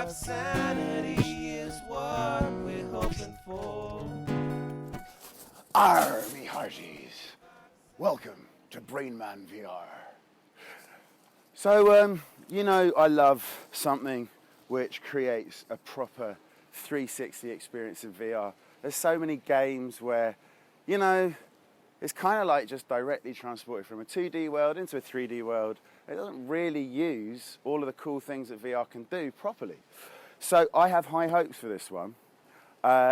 Our sanity is what we're hoping for. Arr, me hearties. Welcome to Brain Man VR. So, you know, I love something which creates a proper 360 experience in VR. There's so many games where, you know, it's kind of like just directly transported from a 2D world into a 3D world. It doesn't really use all of the cool things that VR can do properly. So I have high hopes for this one.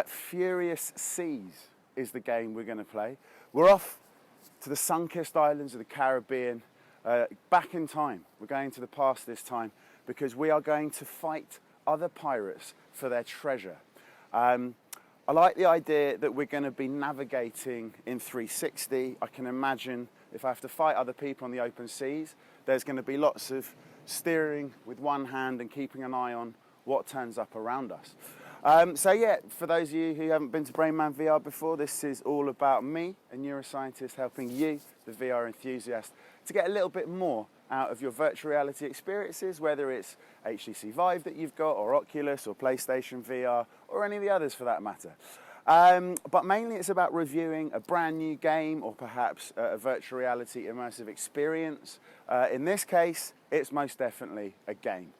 Furious Seas is the game we're going to play. We're off to the sun-kissed islands of the Caribbean, back in time. We're going to the past this time because we are going to fight other pirates for their treasure. I like the idea that we're going to be navigating in 360. I can imagine if I have to fight other people on the open seas, there's going to be lots of steering with one hand and keeping an eye on what turns up around us. So yeah, for those of you who haven't been to Brain Man VR before, this is all about me, a neuroscientist, helping you, the VR enthusiast, to get a little bit more out of your virtual reality experiences, whether it's HTC Vive that you've got, or Oculus, or PlayStation VR, or any of the others for that matter. But mainly it's about reviewing a brand new game, or perhaps a virtual reality immersive experience. In this case, it's most definitely a game.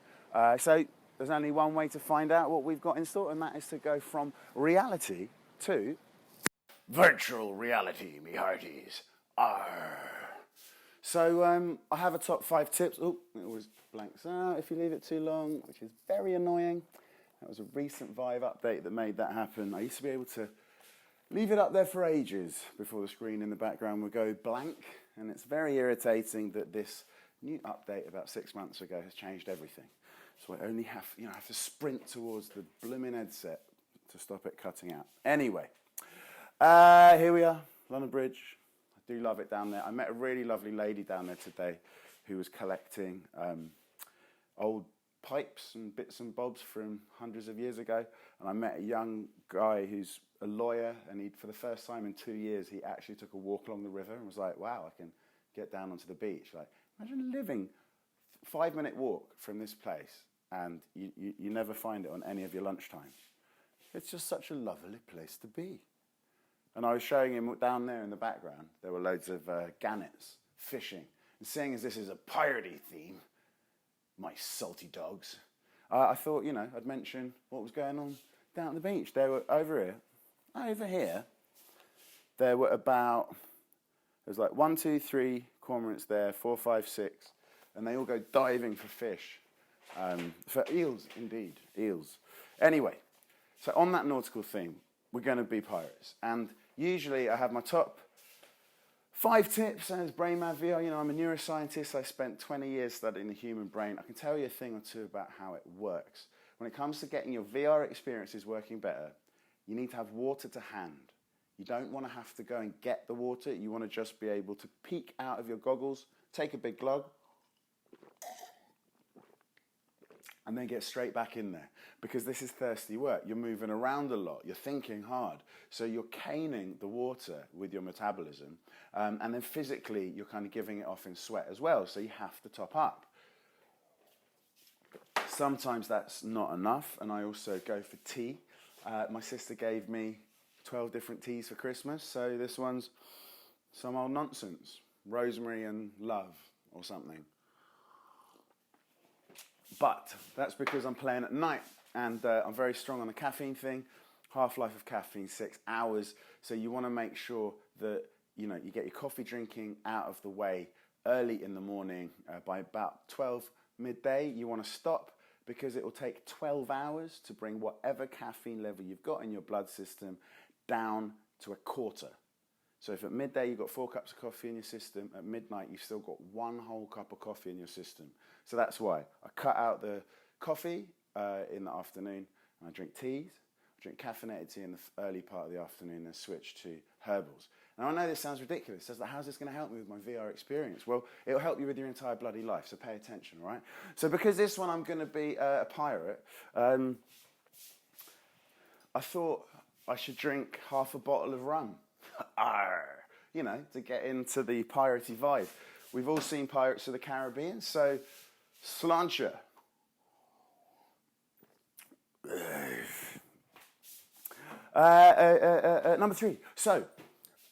So there's only one way to find out what we've got in store, and that is to go from reality to virtual reality, me hearties. Arr. So I have a top 5 tips. Oh, it always blanks out if you leave it too long, which is very annoying. That was a recent Vive update that made that happen. I used to be able to leave it up there for ages before the screen in the background would go blank, and it's very irritating that this new update about 6 months ago has changed everything. So I only have, I have to sprint towards the blooming headset to stop it cutting out. Anyway, here we are, London Bridge. I do love it down there. I met a really lovely lady down there today who was collecting old pipes and bits and bobs from hundreds of years ago. And I met a young guy who's a lawyer, and for the first time in 2 years, he actually took a walk along the river and was like, wow, I can get down onto the beach. Like, imagine living 5-minute walk from this place, and you never find it on any of your lunchtime. It's just such a lovely place to be. And I was showing him down there in the background, there were loads of gannets fishing. And seeing as this is a piratey theme, my salty dogs, I thought, I'd mention what was going on down at the beach. There were over here, there were there's like 1, 2, 3 cormorants there, 4, 5, 6, and they all go diving for fish. For eels, indeed, eels. Anyway, so on that nautical theme, we're going to be pirates. And usually I have my top 5 tips as Brain Man VR. I'm a neuroscientist. I spent 20 years studying the human brain. I can tell you a thing or two about how it works. When it comes to getting your VR experiences working better, you need to have water to hand. You don't want to have to go and get the water. You want to just be able to peek out of your goggles, take a big glug, and then get straight back in there. Because this is thirsty work. You're moving around a lot. You're thinking hard. So you're caning the water with your metabolism. And then physically, you're kind of giving it off in sweat as well. So you have to top up. Sometimes that's not enough. And I also go for tea. My sister gave me 12 different teas for Christmas. So this one's some old nonsense. Rosemary and love or something. But that's because I'm playing at night, and I'm very strong on the caffeine thing. Half-life of caffeine, 6 hours. So you want to make sure that you get your coffee drinking out of the way early in the morning. By about 12 midday, you want to stop, because it will take 12 hours to bring whatever caffeine level you've got in your blood system down to a quarter. So if at midday you've got 4 cups of coffee in your system, at midnight you've still got 1 whole cup of coffee in your system. So that's why I cut out the coffee in the afternoon, and I drink teas. I drink caffeinated tea in the early part of the afternoon, and switch to herbals. Now I know this sounds ridiculous. It's like, how's this going to help me with my VR experience? Well, it'll help you with your entire bloody life, so pay attention, all right? So because this one I'm going to be a pirate, I thought I should drink half a bottle of rum. Arr, to get into the piratey vibe. We've all seen Pirates of the Caribbean, so sláinte. Number 3. So,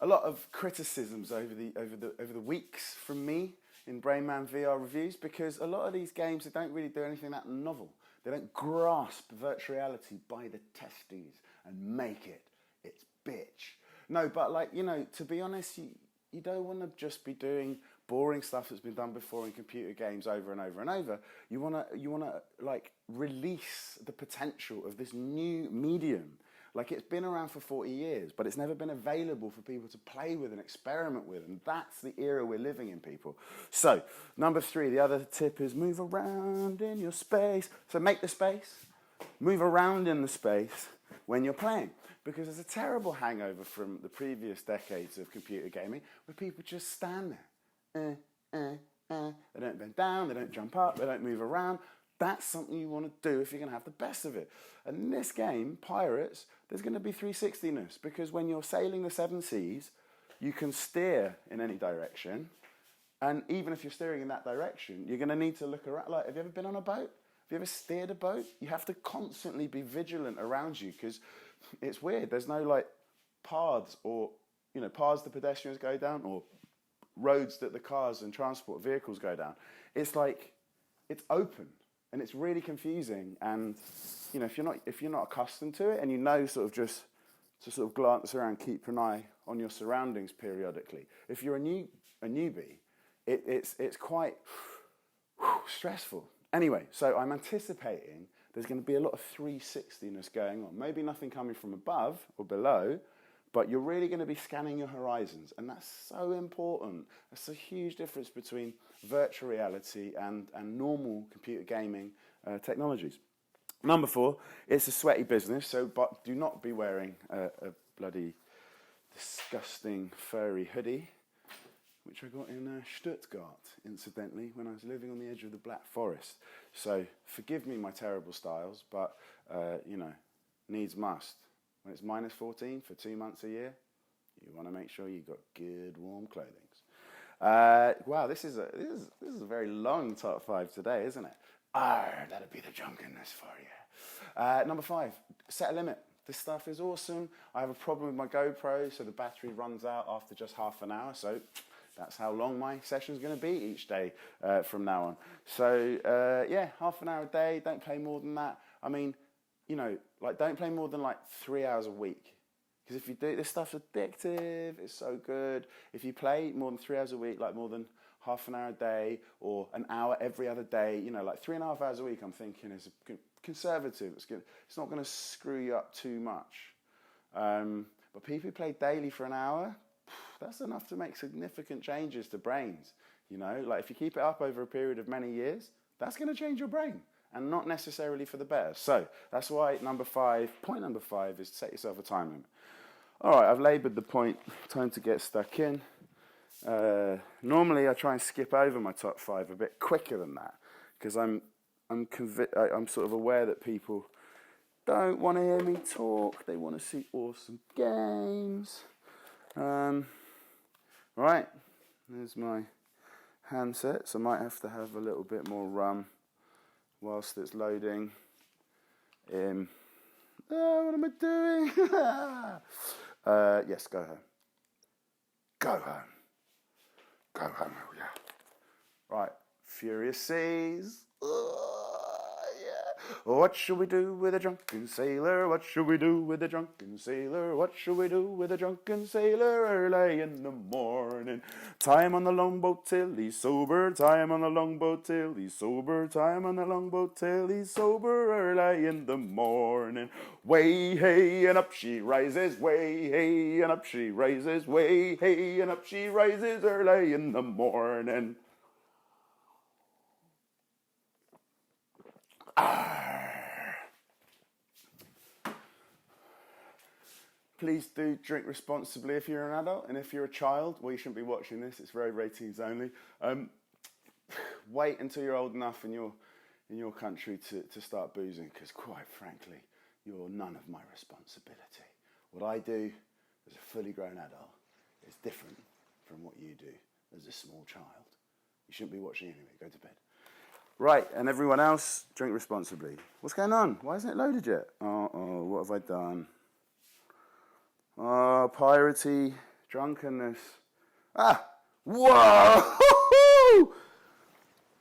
a lot of criticisms over the weeks from me in Brain Man VR reviews, because a lot of these games, they don't really do anything that novel. They don't grasp virtual reality by the testes and make it its bitch. No, but like, you know, to be honest, you don't want to just be doing boring stuff that's been done before in computer games over and over and over. You want to like release the potential of this new medium. Like, it's been around for 40 years, but it's never been available for people to play with and experiment with. And that's the era we're living in, people. So, number 3, the other tip is move around in your space. So make the space. Move around in the space when you're playing. Because there's a terrible hangover from the previous decades of computer gaming where people just stand there. They don't bend down, they don't jump up, they don't move around. That's something you want to do if you're going to have the best of it. And in this game, Pirates, there's going to be 360-ness, because when you're sailing the 7 seas, you can steer in any direction. And even if you're steering in that direction, you're going to need to look around. Like, have you ever been on a boat? Have you ever steered a boat? You have to constantly be vigilant around you, because it's weird. There's no, like, paths or, you know, paths the pedestrians go down, or roads that the cars and transport vehicles go down. It's like, it's open. And it's really confusing, and you know, if you're not accustomed to it, and you know, sort of just to sort of glance around, keep an eye on your surroundings periodically. If you're a newbie, it's quite stressful. Anyway, so I'm anticipating there's going to be a lot of 360-ness going on. Maybe nothing coming from above or below, but you're really going to be scanning your horizons, and that's so important. That's a huge difference between virtual reality and normal computer gaming technologies. Number 4, it's a sweaty business, but do not be wearing a bloody disgusting furry hoodie, which I got in Stuttgart, incidentally, when I was living on the edge of the Black Forest. So forgive me my terrible styles, but, you know, needs must. When it's minus 14 for 2 months a year, you want to make sure you've got good warm clothing. Wow, this is a very long top 5 today, isn't it? That'll be the drunkenness for you. Number 5, set a limit. This stuff is awesome. I have a problem with my GoPro, so the battery runs out after just half an hour. So that's how long my session's going to be each day from now on. So yeah, half an hour a day. Don't play more than that. I mean, you know, like, don't play more than like 3 hours a week. Because if you do, this stuff's addictive, it's so good. If you play more than 3 hours a week, like more than half an hour a day or an hour every other day, you know, like 3.5 hours a week, I'm thinking is conservative. It's not going to screw you up too much. But people who play daily for an hour, that's enough to make significant changes to brains. You know, like if you keep it up over a period of many years, that's going to change your brain. And not necessarily for the better. So that's why point number 5 is set yourself a time limit. All right, I've laboured the point, time to get stuck in. Normally I try and skip over my top 5 a bit quicker than that, because I'm sort of aware that people don't want to hear me talk. They want to see awesome games. Right, there's my handset, so I might have to have a little bit more rum whilst it's loading. What am I doing? Yes, go home. Go home. Go home, oh yeah. Right, Furious Seas. Yeah. What shall we do with a drunken sailor? What shall we do with a drunken sailor? What shall we do with a drunken sailor early in the morning? Tie him on the longboat till he's sober. Tie him on the longboat till he's sober. Tie him on the longboat till he's sober early in the morning. Way, hey, and up she rises. Way, hey, and up she rises. Way, hey, and up she rises early in the morning. Please do drink responsibly if you're an adult, and if you're a child, well, you shouldn't be watching this. It's very ratings only. Wait until you're old enough in your country to start boozing, because quite frankly, you're none of my responsibility. What I do as a fully grown adult is different from what you do as a small child. You shouldn't be watching anyway. Go to bed. Right, and everyone else, drink responsibly. What's going on? Why isn't it loaded yet? Uh-oh, what have I done? Oh, piratey drunkenness. Ah! Whoa!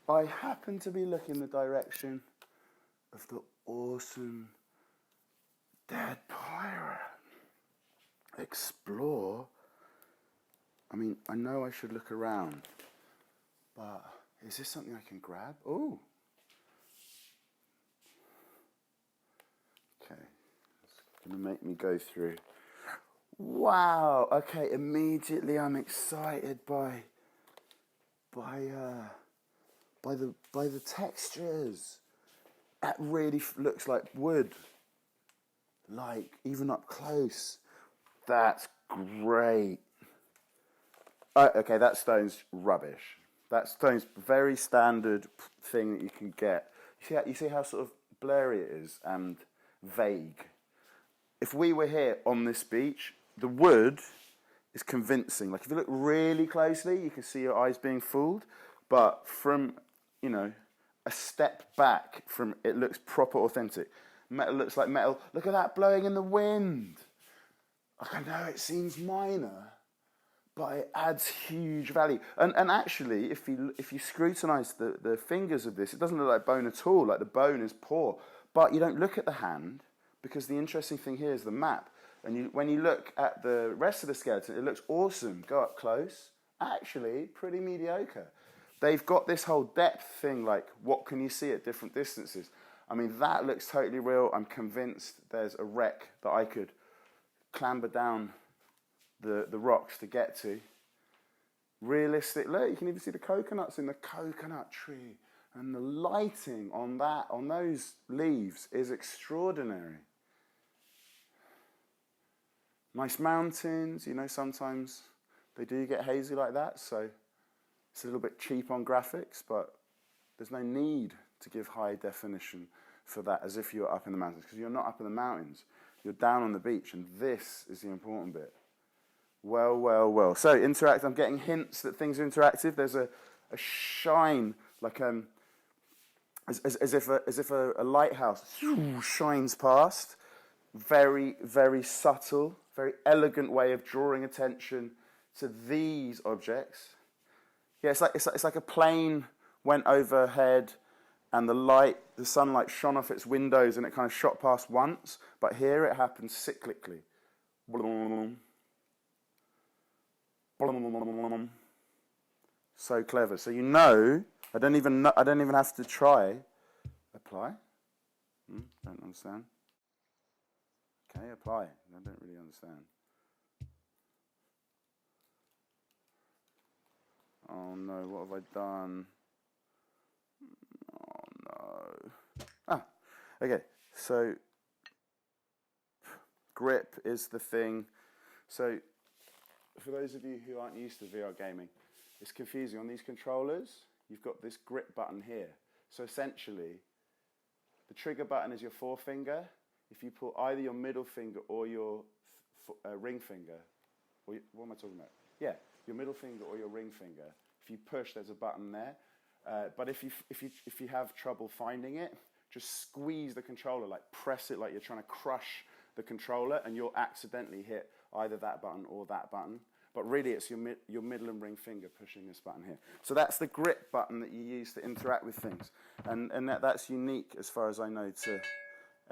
I happen to be looking the direction of the awesome dead pirate. Explore? I mean, I know I should look around, but is this something I can grab? Oh. Okay. It's going to make me go through. Wow. Okay, immediately I'm excited by the textures. That really looks like wood. Like, even up close. That's great. Okay, that stone's rubbish. That stone's very standard thing that you can get. You see how sort of blurry it is and vague. If we were here on this beach, the wood is convincing. Like, if you look really closely, you can see your eyes being fooled. But from, a step back from it looks proper authentic. Metal looks like metal. Look at that blowing in the wind. Like, I know it seems minor, but it adds huge value. And actually, if you scrutinise the fingers of this, it doesn't look like bone at all. Like, the bone is poor. But you don't look at the hand, because the interesting thing here is the map. And when you look at the rest of the skeleton, it looks awesome. Go up close. Actually, pretty mediocre. They've got this whole depth thing, like, what can you see at different distances? I mean, that looks totally real. I'm convinced there's a wreck that I could clamber down the rocks to get to. Realistic. Look, you can even see the coconuts in the coconut tree. And the lighting on those leaves is extraordinary. Nice mountains, sometimes they do get hazy like that, so it's a little bit cheap on graphics, but there's no need to give high definition for that as if you're up in the mountains, because you're not up in the mountains. You're down on the beach, and this is the important bit. Well. So, interact. I'm getting hints that things are interactive. There's a shine, like as if a lighthouse shines past. Very, very subtle, very elegant way of drawing attention to these objects. Yeah, it's like a plane went overhead and the sunlight shone off its windows and it kind of shot past once, but here it happens cyclically. So clever. So I don't even have to try. Apply? Don't understand. Okay, apply. I don't really understand. Oh no, what have I done? Oh no. Okay, so grip is the thing. So for those of you who aren't used to VR gaming, it's confusing. On these controllers, you've got this grip button here. So essentially, the trigger button is your forefinger. If you pull either your middle finger or your ring finger, or what am I talking about? Yeah, your middle finger or your ring finger. If you push, there's a button there. But if you have trouble finding it, just squeeze the controller, like press it like you're trying to crush the controller, and you'll accidentally hit either that button or that button. But really, it's your middle and ring finger pushing this button here. So that's the grip button that you use to interact with things, and that's unique as far as I know to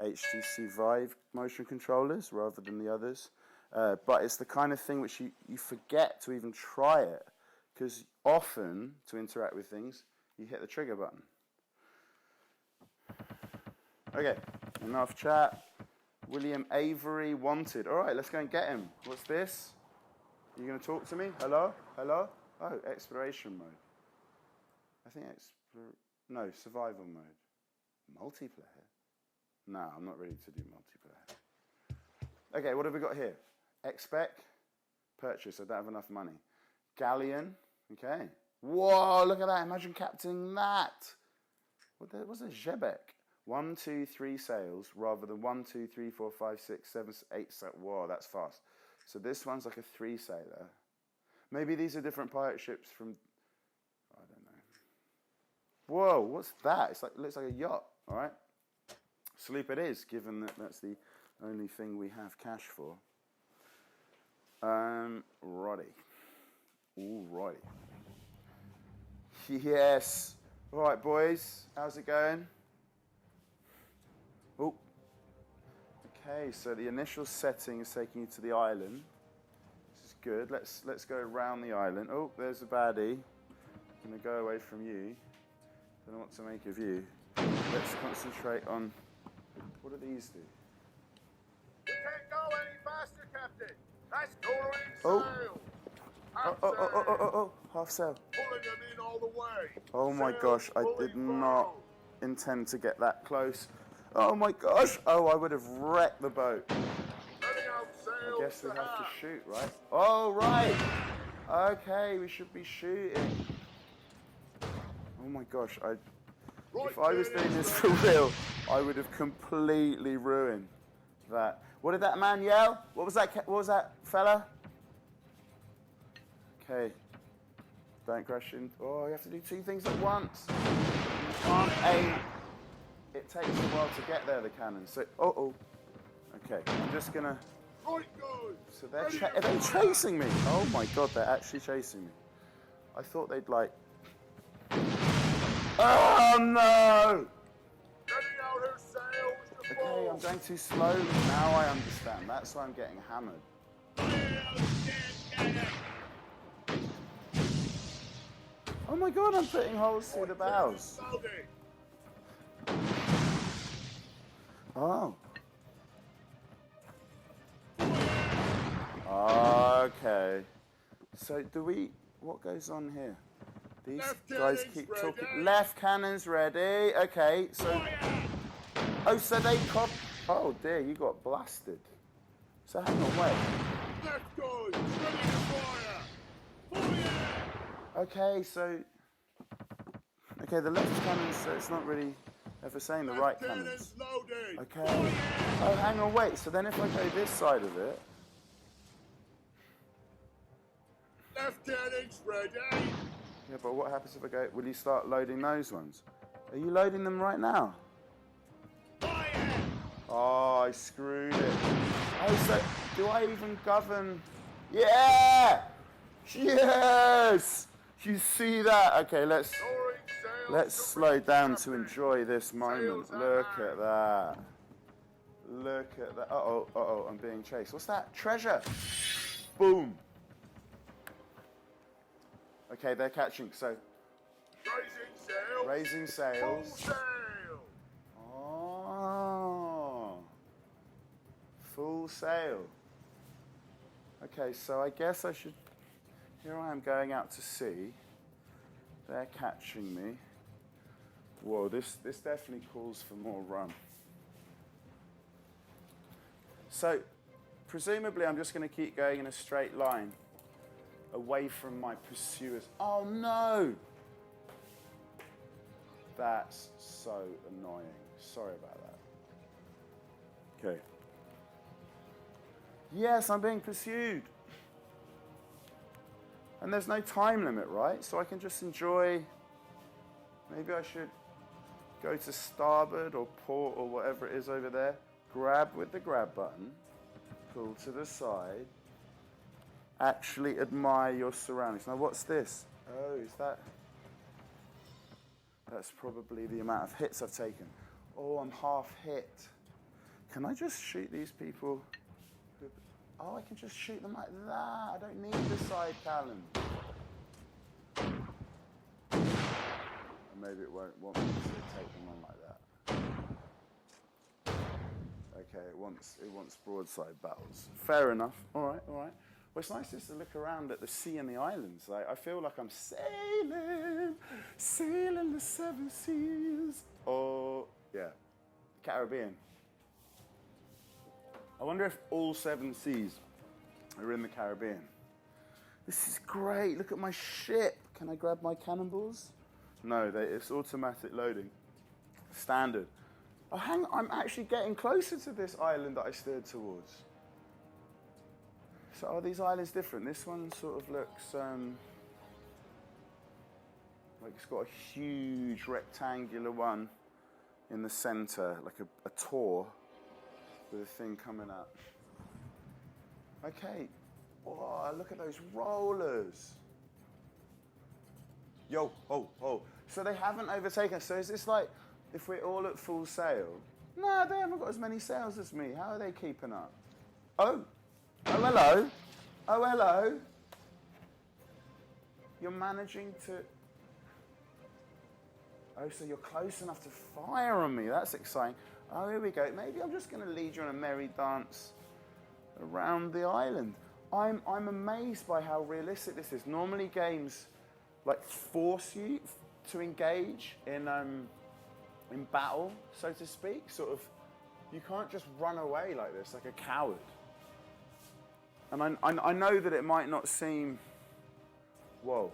HTC Vive motion controllers rather than the others. But it's the kind of thing which you forget to even try it, because often to interact with things you hit the trigger button. Okay, enough chat. William Avery wanted. All right, let's go and get him. What's this? Are you going to talk to me? Hello? Oh, exploration mode. I think survival mode. Multiplayer? No, I'm not ready to do multiplayer. Okay, what have we got here? Expec, purchase, I don't have enough money. Galleon, okay. Whoa, look at that, imagine captaining that. What's a Jebek? 1, 2, 3 sails rather than 1, 2, 3, 4, 5, 6, 7, 8 sails. Whoa, that's fast. So this one's like a 3 sailor. Maybe these are different pirate ships from, I don't know. Whoa, what's that? It looks like a yacht, all right. Sloop it is, given that that's the only thing we have cash for. Righty. Alrighty. Yes. All right, boys. How's it going? Oh. Okay, so the initial setting is taking you to the island. This is good. Let's go around the island. Oh, there's a baddie. I'm gonna go away from you. Don't know what to make of you. Let's concentrate on. What do these do? We can't go any faster, Captain. That's lowering Oh. sail. Oh, half sail. Pulling them in all the way. Oh my Sails gosh, I fully did not furled. intend to get that close. Oh my gosh, oh, I would have wrecked the boat. Letting out sails I guess we have to half. shoot, right? Oh, right. Okay, we should be shooting. Oh my gosh, Right, if I was doing this for ready. real, I would have completely ruined that. What did that man yell? What was that fella? Okay. Don't crash in. Oh, you have to do two things at once. You can't aim. It takes a while to get there, the cannon. So, okay, I'm just gonna. Right, good. So are Ready they to fire. chasing me? Oh my god, they're actually chasing me. I thought they'd like. Oh no! Letting out her sails to Okay, full. I'm going too slowly. Now I understand. That's why I'm getting hammered. Oh my god, I'm putting holes through the bows. Loading. Oh. Okay. So what goes on here? These Left guys cannons keep ready. talking. Left cannons ready. Okay, so. Oh, so they cop. Oh dear, you got blasted. So hang on, wait. Left good. Ready to fire. Fire. Okay, so. Okay, the left cannons, so it's not really ever saying the right Left cannons. loading. Okay. Oh, hang on, wait. So then if I go this side of it. Left cannons ready. Yeah, but what happens if I go. Will you start loading those ones? Are you loading them right now? Fire. Oh, I screwed it. Oh, so do I even govern? Yeah! Yes! You see that? Okay, let's Lowering sails let's to slow reach, down Captain. to enjoy this moment. Sails Look high. at that. Look at that. Uh-oh, I'm being chased. What's that? Treasure! Boom! Okay, they're catching, so Raising sails. raising sails. Full sail. Oh, full sail. Okay, so I guess I should. Here I am going out to sea. They're catching me. Whoa, this definitely calls for more rum. So, presumably, I'm just going to keep going in a straight line away from my pursuers. Oh no! That's so annoying. Sorry about that. Okay. Yes, I'm being pursued. And there's no time limit, right? So I can just enjoy. Maybe I should go to starboard or port or whatever it is over there. Grab with the grab button. Pull to the side. Actually admire your surroundings. Now what's this? Oh, is that? That's probably the amount of hits I've taken. Oh, I'm half hit. Can I just shoot these people? Oh, I can just shoot them like that. I don't need the side cannon. Maybe it won't want me to take them on like that. Okay, it wants broadside battles. Fair enough. All right. Well, it's nice just to look around at the sea and the islands. Like, I feel like I'm sailing the seven seas. Oh, yeah, Caribbean. I wonder if all seven seas are in the Caribbean. This is great. Look at my ship. Can I grab my cannonballs? No, it's automatic loading. Standard. Oh, hang on. I'm actually getting closer to this island that I steered towards. So are these islands different? This one sort of looks like it's got a huge rectangular one in the center, like a tour with a thing coming up. Okay, Oh, look at those rollers. Yo, oh. So they haven't overtaken us. So is this like, if we're all at full sail? No, they haven't got as many sails as me. How are they keeping up? Oh, hello. Oh, hello. You're managing to... Oh, so you're close enough to fire on me. That's exciting. Oh, here we go. Maybe I'm just going to lead you on a merry dance around the island. I'm amazed by how realistic this is. Normally games like force you to engage in battle, so to speak. Sort of, you can't just run away like this, like a coward. And I know that it might not seem... Whoa.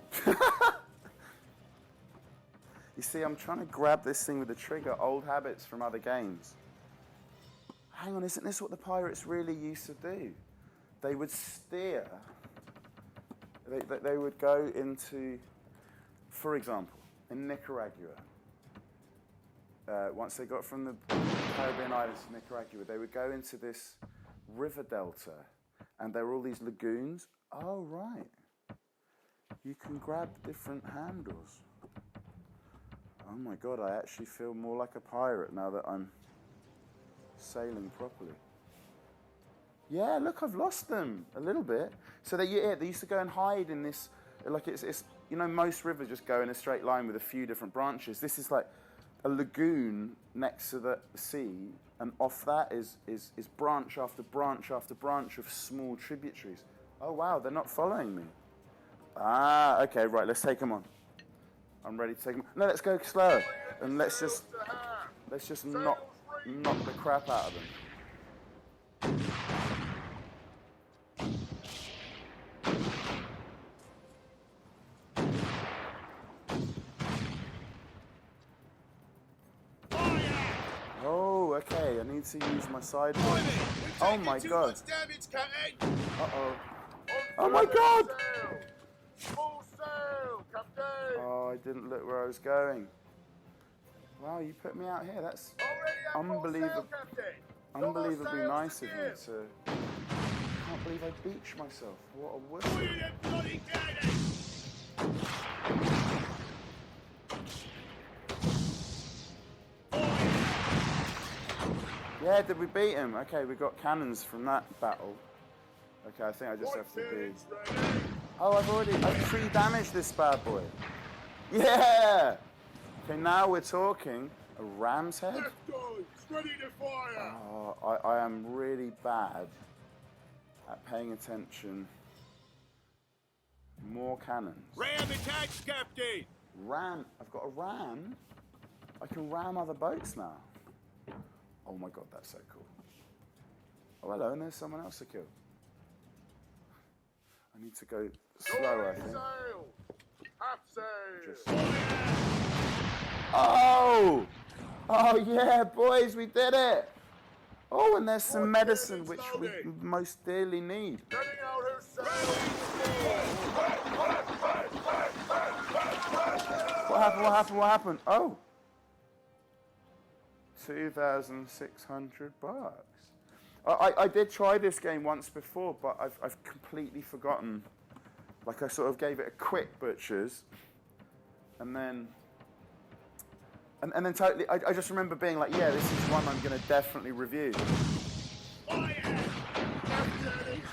You see, I'm trying to grab this thing with the trigger, old habits from other games. Hang on, isn't this what the pirates really used to do? They would steer. They would go into, for example, in Nicaragua. Once they got from the Caribbean islands to Nicaragua, they would go into this river delta, and there were all these lagoons. Oh, right. You can grab different handles. Oh my God, I actually feel more like a pirate now that I'm sailing properly. Yeah, look, I've lost them a little bit. So they used to go and hide in this, like it's you know, most rivers just go in a straight line with a few different branches. This is like a lagoon next to the sea, and off that is branch after branch after branch of small tributaries. Oh wow, they're not following me. Ah, okay, right, let's take them on. I'm ready to take them. No, let's go slower, and let's just knock the crap out of them. Oh, okay. I need to use my sideboard. Oh my God. Uh-oh. Oh my God. Full sail, Captain! Oh, I didn't look where I was going. Wow, you put me out here. That's unbelievably nice of you to... I can't believe I beached myself. What a whistle. Yeah, did we beat him? Okay, we got cannons from that battle. Okay, I think I just have to be... Oh, I've 3 damaged this bad boy. Yeah! Okay, now we're talking. A ram's head? Ready to fire! Oh, I am really bad at paying attention. More cannons. Ram attacks, Captain! Ram? I've got a ram? I can ram other boats now. Oh my God, that's so cool. Oh, hello, and there's someone else to kill. I need to go slower, I think. Sail! Half sail! Just... Oh! Oh yeah, boys, we did it! Oh, and there's some medicine which we most dearly need. Getting out her sail! What happened? Oh! 2,600 bucks. I did try this game once before, but I've completely forgotten. Like, I sort of gave it a quick butchers, and then totally, I just remember being like, yeah, this is one I'm going to definitely review. You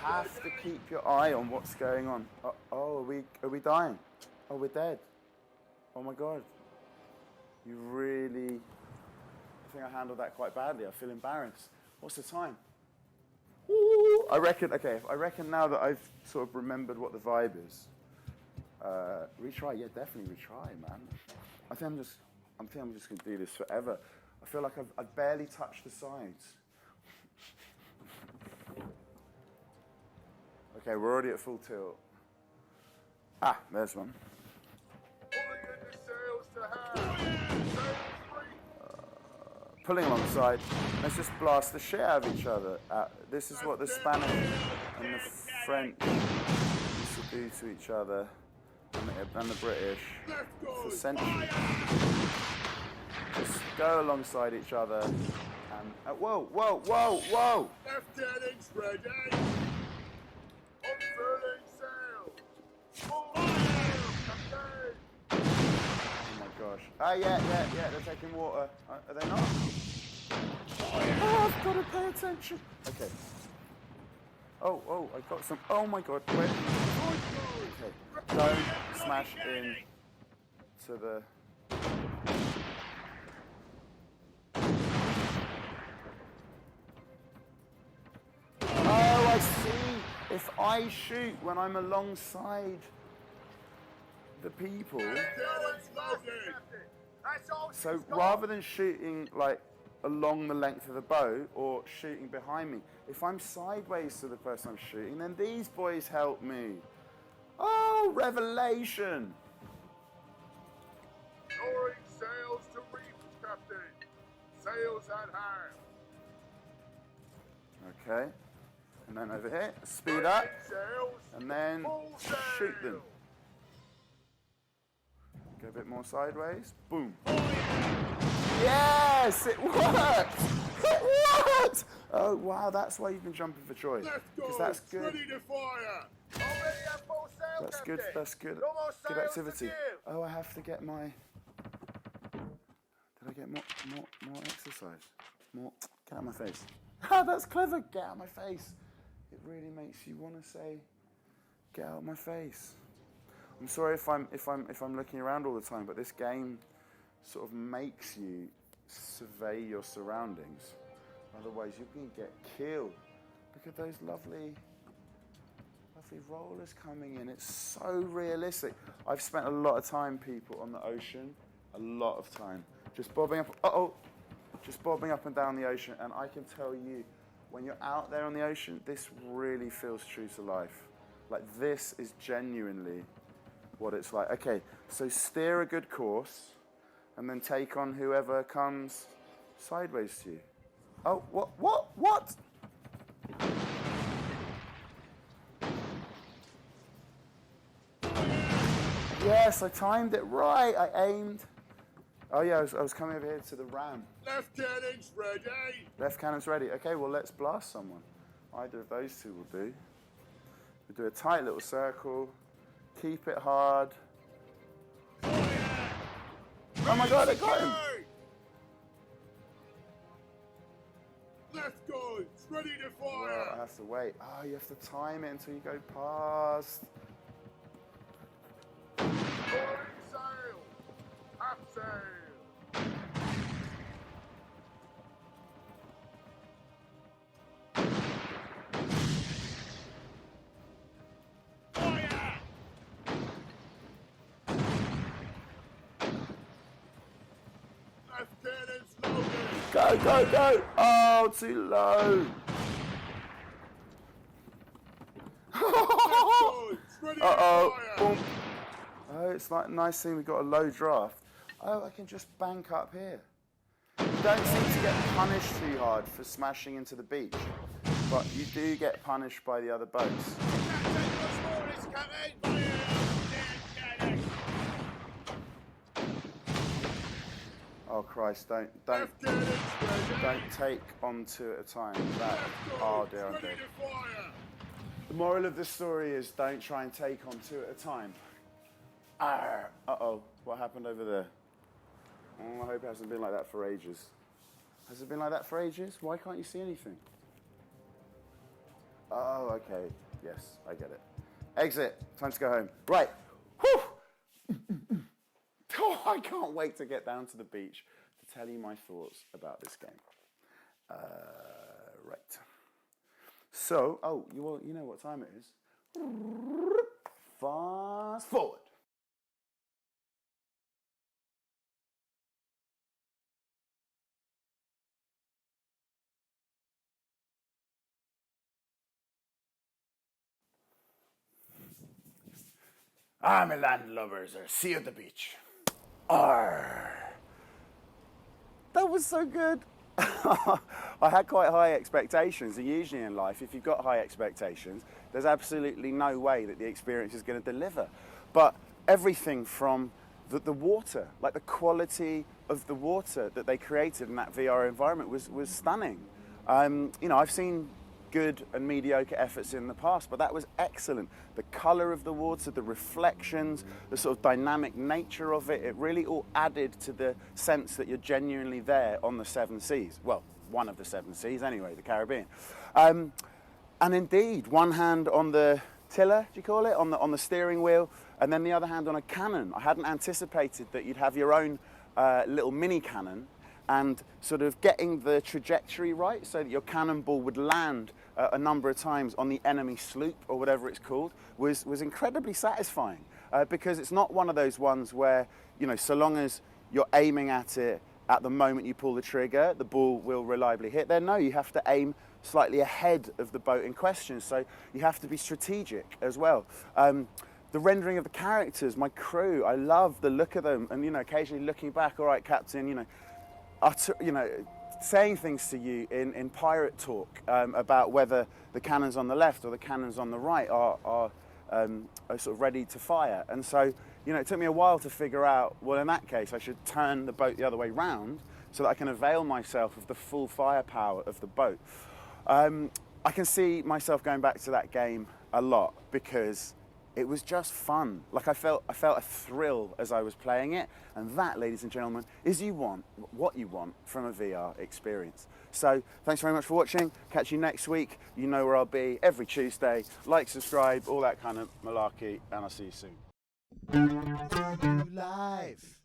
have to keep your eye on what's going on. Oh, are we dying? Oh, we're dead. Oh my God. You really... I think I handled that quite badly. I feel embarrassed. What's the time? Ooh, I reckon now that I've sort of remembered what the vibe is. Retry, yeah, definitely retry, man. I think I'm just gonna do this forever. I feel like I've barely touched the sides. Okay, we're already at full tilt. Ah, there's one. Pulling in the sails to hand! Sails free! Pulling alongside. Let's just blast the shit out of each other. This is what the Spanish and the French used to do to each other, and the British for centuries. Just go alongside each other and whoa! Left headings ready! On gosh. Oh, yeah, they're taking water. Are they not? Oh, I've got to pay attention. Okay. Oh, I got some. Oh my God, wait. Okay. Don't smash in to the. Oh, I see. If I shoot when I'm alongside the people. So rather than shooting like along the length of the boat or shooting behind me, if I'm sideways to the person I'm shooting, then these boys help me. Oh, revelation! Lowering sails to reef, Captain. Sails at hand. Okay, and then over here, speed up, and then shoot them. Go a bit more sideways. Boom. Yes, it worked! It worked! Oh, wow, that's why you've been jumping for joy. Because that's good. Ready to fire. Already at full sail, That's good, Captain. that's good. No more Good sails to activity. give. Oh, I have to get my... Did I get more exercise? More... Get out of my face. Ah, that's clever. Get out of my face. It really makes you want to say, get out of my face. I'm sorry if I'm looking around all the time, but this game sort of makes you survey your surroundings. Otherwise, you can get killed. Look at those lovely rollers coming in. It's so realistic. I've spent a lot of time, people, on the ocean. A lot of time. Just bobbing up. Just bobbing up and down the ocean. And I can tell you, when you're out there on the ocean, this really feels true to life. Like, this is genuinely what it's like. Okay, so steer a good course and then take on whoever comes sideways to you. Oh, what? Yes, I timed it right. I aimed. Oh yeah, I was coming over here to the ram. Left cannons ready. Left cannon's ready. Okay, well, let's blast someone. Either of those two will do. We'll do a tight little circle. Keep it hard. Oh my God, I got him! Left guns ready to Well, fire. I have to wait. Oh, you have to time it until you go past. Lowering sail. Half sail. Fire! Left cannons loaded. Go! Oh, too low. Guns ready to Uh-oh. fire. Boom. Oh, it's like a nice thing we got a low draft. Oh, I can just bank up here. You don't seem to get punished too hard for smashing into the beach, but you do get punished by the other boats. Oh Christ, don't Left cannons ready. take on two at a time. That, oh dear, I'm Ready dead. to fire. The moral of the story is don't try and take on two at a time. Arr. Uh-oh, what happened over there? Oh, I hope it hasn't been like that for ages. Has it been like that for ages? Why can't you see anything? Oh, okay. Yes, I get it. Exit. Time to go home. Right. Whew. Oh, I can't wait to get down to the beach to tell you my thoughts about this game. Right. So, you know what time it is. Fast forward. I'm a landlubbers, or see you at the beach. Arr. That was so good. I had quite high expectations, and usually in life, if you've got high expectations, there's absolutely no way that the experience is going to deliver. But everything from the water, like the quality of the water that they created in that VR environment was stunning. You know, I've seen good and mediocre efforts in the past, but that was excellent. The colour of the water, the reflections, the sort of dynamic nature of it, it really all added to the sense that you're genuinely there on the seven seas. Well, one of the seven seas anyway, the Caribbean. And indeed, one hand on the tiller, do you call it, on the steering wheel, and then the other hand on a cannon. I hadn't anticipated that you'd have your own little mini cannon, and sort of getting the trajectory right so that your cannonball would land a number of times on the enemy sloop or whatever it's called was incredibly satisfying, because it's not one of those ones where, you know, so long as you're aiming at it at the moment you pull the trigger, the ball will reliably hit there. No, you have to aim slightly ahead of the boat in question, so you have to be strategic as well. The rendering of the characters, my crew, I love the look of them, and, you know, occasionally looking back, all right, Captain, you know, saying things to you in pirate talk about whether the cannons on the left or the cannons on the right are sort of ready to fire. And so, you know, it took me a while to figure out, well, in that case, I should turn the boat the other way round so that I can avail myself of the full firepower of the boat. I can see myself going back to that game a lot because it was just fun. Like I felt a thrill as I was playing it, and that, ladies and gentlemen, is what you want from a VR experience. So thanks very much for watching. Catch you next week. You know where I'll be every Tuesday. Like, subscribe, all that kind of malarkey, and I'll see you soon. Live.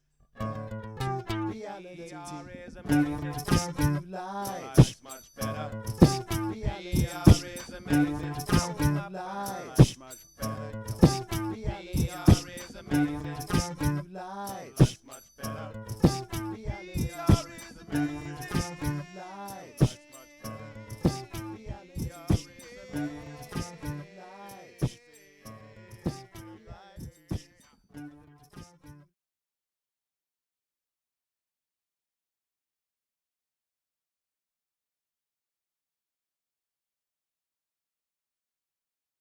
Reality. VR is amazing. Live.